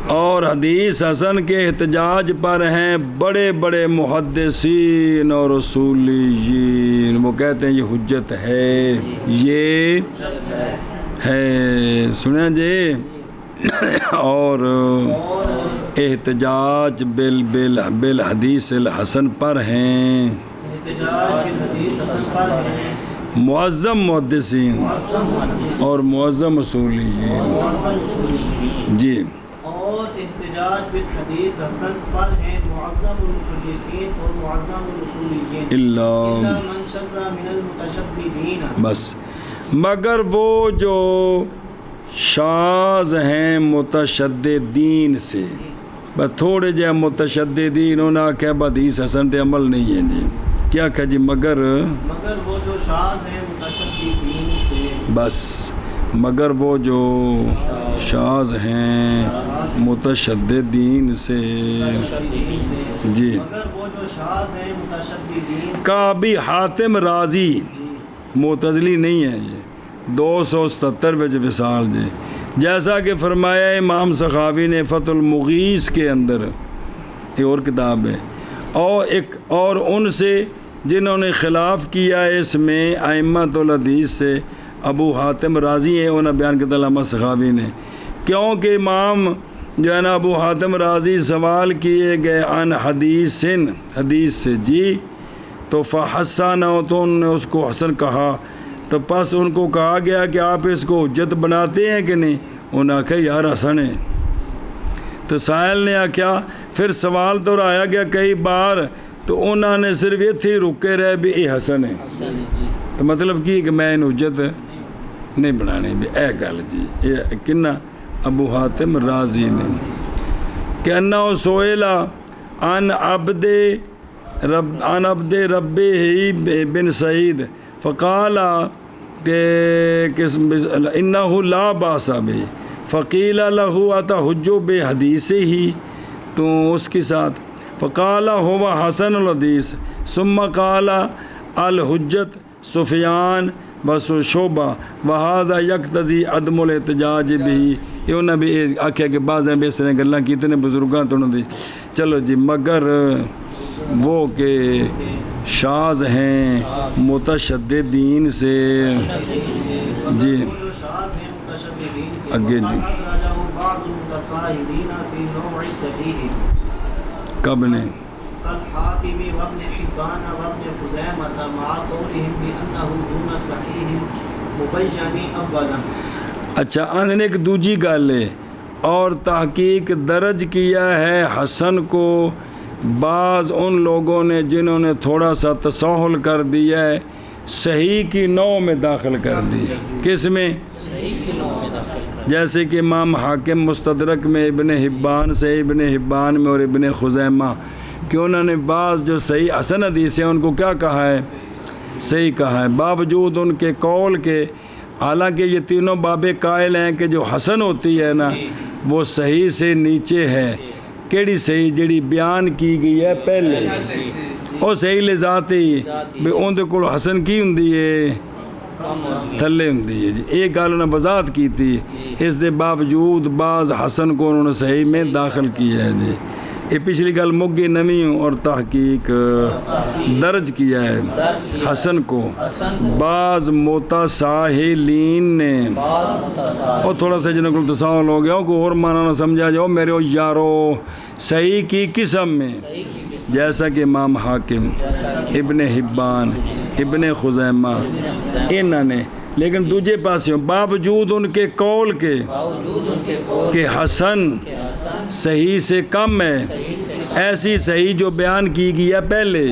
اور حدیث حسن کے احتجاج پر ہیں بڑے بڑے محدثین اور اصولیین. وہ کہتے ہیں یہ حجت ہے، یہ ہے. سنیں جی. اور احتجاج بالحدیث الحسن پر ہیں معظم محدثین اور معظم اصولیین. جی. اور احتجاج بالحدیث حسن پر ہیں معظم المحدثین اور معظم الاصولیین الا من شذ من المتشددین. بس مگر وہ جو شاذ ہیں متشددین سے. بس تھوڑے جے متشددین انہاں کہ حدیث حسن تے عمل نہیں ہے جی. کیا کہ جی مگر وہ جو شاذ ہیں متشددین سے. بس مگر وہ جو شاذ ہیں متشددین سے. جی. مگر وہ جو شاذ ہیں متشددین سے. کا بھی حاتم رازی معتزلی نہیں ہے یہ. 277 وچ وصال جی. جیسا کہ فرمایا امام سخاوی نے فتح المغیث کے اندر، ایک اور کتاب ہے. اور ان سے جنہوں نے خلاف کیا ہے اس میں ائمۃ الحدیث سے ابو حاتم رازی ہیں. انہوں نے بیان کیا علامہ سخاوی نے، کیونکہ امام جو ہے نا ابو حاتم رازی سوال کیے گئے عن حدیث سے جی، تو فحسن، تو انہوں نے اس کو حسن کہا. تو پس ان کو کہا گیا کہ آپ اس کو حجت بناتے ہیں کہ نہیں؟ انہوں نے کہا یار حسن ہے. تو سائل نے کیا پھر سوال تو آیا گیا کئی بار، تو انہوں نے صرف یہ تھی رکے رہے بھی یہ حسن ہے. تو مطلب کی کہ میں حجت نہیں بنانے بھی اے گل جی. یہ کنا ابو حاتم رازی نے کہ انہو سوئلہ عن عبد ربی بن سعید فقال کہ انہو لا باس بہ فقیل لہو اتحجو بحدیث ہی، تو اس کے ساتھ فقال ہوا حسن الحدیث ثم قال الحجت سفیان بس شعبہ وہذا یقتضی عدم الاحتجاج بھی. یہ انہوں نے بھی آکھیا کہ بعض ہیں اس طرح گلاں کیتے نے بزرگاں تو انہوں نے. چلو جی. مگر وہ کہ شاذ ہیں متشددین سے. جی اگے جی. کب نے اچھا آنے ایک دوجی گل ہے. اور تحقیق درج کیا ہے حسن کو بعض ان لوگوں نے جنہوں نے تھوڑا سا تساہل کر دیا ہے، صحیح کی نو میں داخل کر دی. کس میں؟ جیسے کہ امام حاکم مستدرک میں ابن حبان سے، ابن حبان میں اور ابن خزیمہ، کہ انہوں نے بعض جو صحیح حسن حدیث ہیں ان کو کیا کہا ہے؟ صحیح کہا ہے، باوجود ان کے قول کے. حالانکہ یہ تینوں بابے قائل ہیں کہ جو حسن ہوتی ہے نا وہ صحیح سے نیچے ہے. کیڑی صحیح؟ جڑی بیان کی گئی ہے پہلے، وہ صحیح لذات ہی بھی اندر کو حسن کی ہوندی ہے تھلے ہوندی ہے جی. ایک گل انہوں نے وضاحت کی تھی. اس دے باوجود بعض حسن کو انہوں نے صحیح میں داخل کیا ہے جی. یہ پچھلی گل مگی نمی اور تحقیق درج کیا ہے حسن کو بعض متساہلین نے. اور تھوڑا سا جنہوں کو تساہل ہو گیا کو اور معنی نہ سمجھا جاؤ میرے یارو صحیح کی قسم میں، جیسا کہ امام حاکم، ابن حبان، ابن خزیمہ انہوں نے. لیکن دوجے پاسوں باوجود ان کے قول کے کہ حسن صحیح سے کم ہے، ایسی صحیح جو بیان کی گئی ہے پہلے.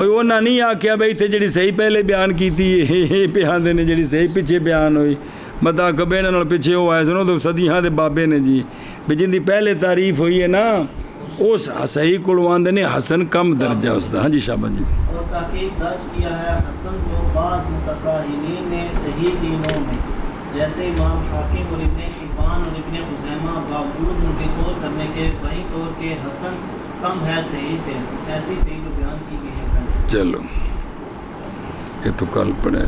وہ نہ نہیں آکھیا بھائی تھے جڑی صحیح پہلے بیان کی تھی پہ آندے نے جڑی صحیح پیچھے بیان ہوئی. مطلب کبھی انہوں نے پیچھے ہوا ہے سنو تو صدیاں دے بابے نے جی بھی جن دی پہلے تعریف ہوئی ہے نا اس صحیح کو آندے نے حسن کم درجہ اس دا. ہاں جی شابہ جی. اور تحقیق درج کیا ہے حسن جو بعض متساہلین نے صحیح دینوں میں، جیسے امام حاکم اور ابن حبان اور ابن خزیمہ، باوجود ان کے قول کرنے کے بہی طور کے حسن کم ہے صحیح سے، ایسی صحیح جو بیان کی گئی ہے۔ چلو یہ تو کل پڑھے